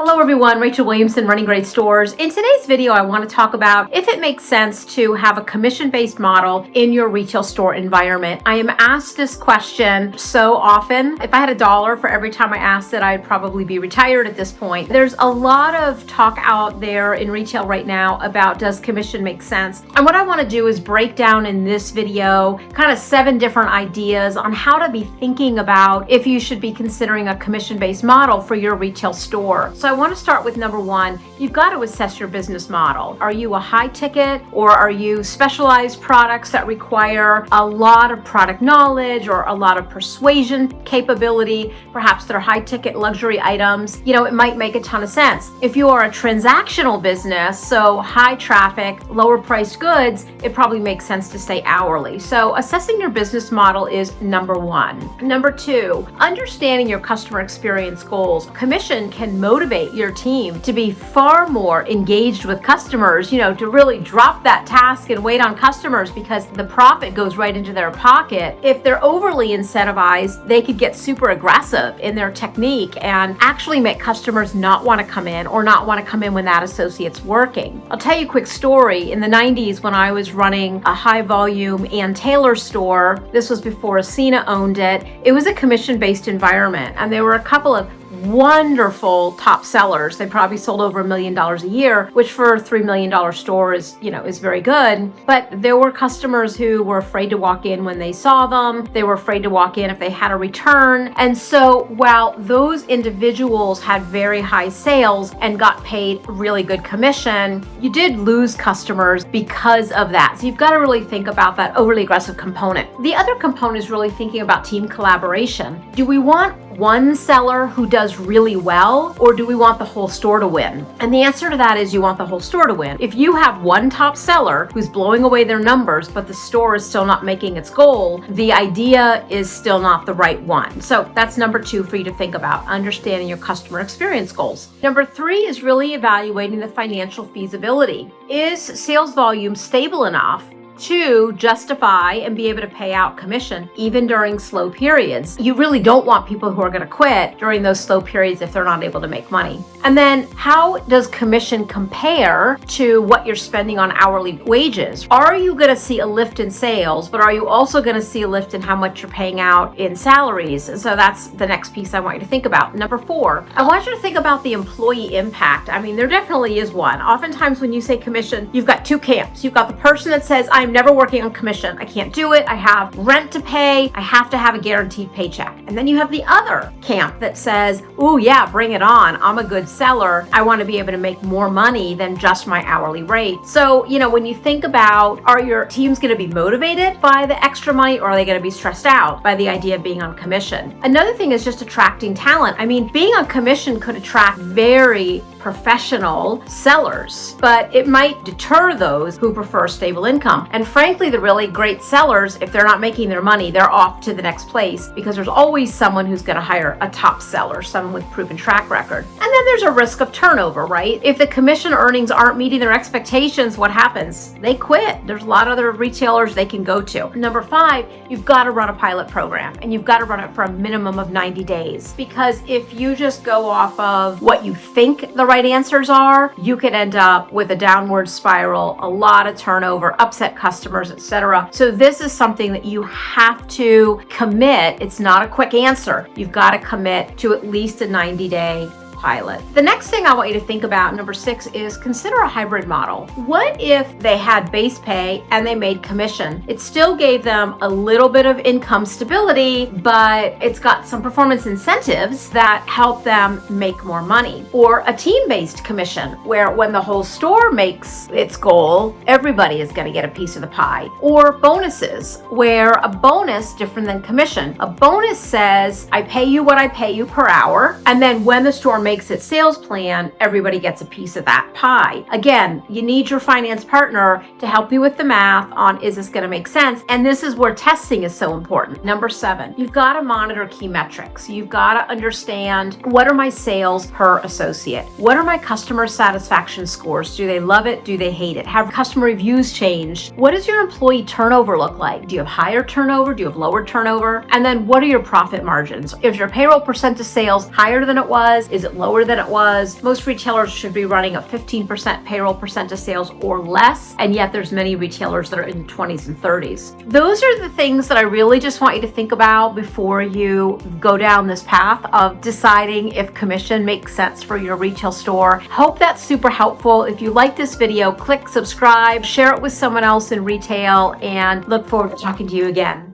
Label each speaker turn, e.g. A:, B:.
A: Hello everyone, Rachel Williamson, Running Great Stores. In today's video, I want to talk about if it makes sense to have a commission-based model in your retail store environment. I am asked this question so often. If I had $1 for every time I asked it, I'd probably be retired at this point. There's a lot of talk out there in retail right now about does commission make sense? And what I want to do is break down in this video kind of 7 different ideas on how to be thinking about if you should be considering a commission-based model for your retail store. So I want to start with number 1. You've got to assess your business model. Are you a high ticket or are you specialized products that require a lot of product knowledge or a lot of persuasion capability? Perhaps they're high ticket luxury items. It might make a ton of sense. If you are a transactional business, so high traffic, lower priced goods, it probably makes sense to stay hourly. So assessing your business model is number 1. Number 2, understanding your customer experience goals. Commission can motivate your team to be far more engaged with customers, to really drop that task and wait on customers because the profit goes right into their pocket. If they're overly incentivized, they could get super aggressive in their technique and actually make customers not want to come in or not want to come in when that associate's working. I'll tell you a quick story. In the 90s, when I was running a high volume Ann Taylor store, this was before Ascena owned it. It was a commission-based environment, and there were a couple of wonderful top sellers. They probably sold over $1 million a year, which for a $3 million store is very good. But there were customers who were afraid to walk in when they saw them. They were afraid to walk in if they had a return. And so while those individuals had very high sales and got paid really good commission, you did lose customers because of that. So you've got to really think about that overly aggressive component. The other component is really thinking about team collaboration. Do we want one seller who does really well, or do we want the whole store to win? And the answer to that is you want the whole store to win. If you have one top seller who's blowing away their numbers, but the store is still not making its goal, the idea is still not the right one. So that's number 2 for you to think about, understanding your customer experience goals. Number 3 is really evaluating the financial feasibility. Is sales volume stable enough to justify and be able to pay out commission even during slow periods? You really don't want people who are going to quit during those slow periods if they're not able to make money. And then how does commission compare to what you're spending on hourly wages? Are you going to see a lift in sales, but are you also going to see a lift in how much you're paying out in salaries? And so that's the next piece I want you to think about. Number 4, I want you to think about the employee impact. There definitely is one. Oftentimes when you say commission, you've got 2 camps. You've got the person that says, I'm never working on commission. I can't do it. I have rent to pay. I have to have a guaranteed paycheck. And then you have the other camp that says, ooh, yeah, bring it on. I'm a good seller. I want to be able to make more money than just my hourly rate. So, when you think about, are your teams going to be motivated by the extra money, or are they going to be stressed out by the idea of being on commission? Another thing is just attracting talent. Being on commission could attract very professional sellers, but it might deter those who prefer stable income. And frankly, the really great sellers, if they're not making their money, they're off to the next place because there's always someone who's going to hire a top seller, someone with proven track record. And then there's a risk of turnover, right? If the commission earnings aren't meeting their expectations, what happens? They quit. There's a lot of other retailers they can go to. Number 5, you've got to run a pilot program, and you've got to run it for a minimum of 90 days. Because if you just go off of what you think the right answers are, you could end up with a downward spiral, a lot of turnover, upset customers, etc. So this is something that you have to commit. It's not a quick answer. You've got to commit to at least a 90-day pilot. The next thing I want you to think about, number 6, is consider a hybrid model. What if they had base pay and they made commission? It still gave them a little bit of income stability, but it's got some performance incentives that help them make more money. Or a team-based commission, where when the whole store makes its goal, everybody is going to get a piece of the pie. Or bonuses, where a bonus, different than commission. A bonus says, I pay you what I pay you per hour, and then when the store makes its sales plan, everybody gets a piece of that pie. Again, you need your finance partner to help you with the math on, is this going to make sense? And this is where testing is so important. Number 7, you've got to monitor key metrics. You've got to understand, what are my sales per associate? What are my customer satisfaction scores? Do they love it? Do they hate it? Have customer reviews changed? What does your employee turnover look like? Do you have higher turnover? Do you have lower turnover? And then what are your profit margins? Is your payroll percent of sales higher than it was? Is it lower than it was. Most retailers should be running a 15% payroll percent of sales or less, and yet there's many retailers that are in 20s and 30s. Those are the things that I really just want you to think about before you go down this path of deciding if commission makes sense for your retail store. Hope that's super helpful. If you like this video, click subscribe, share it with someone else in retail, and look forward to talking to you again.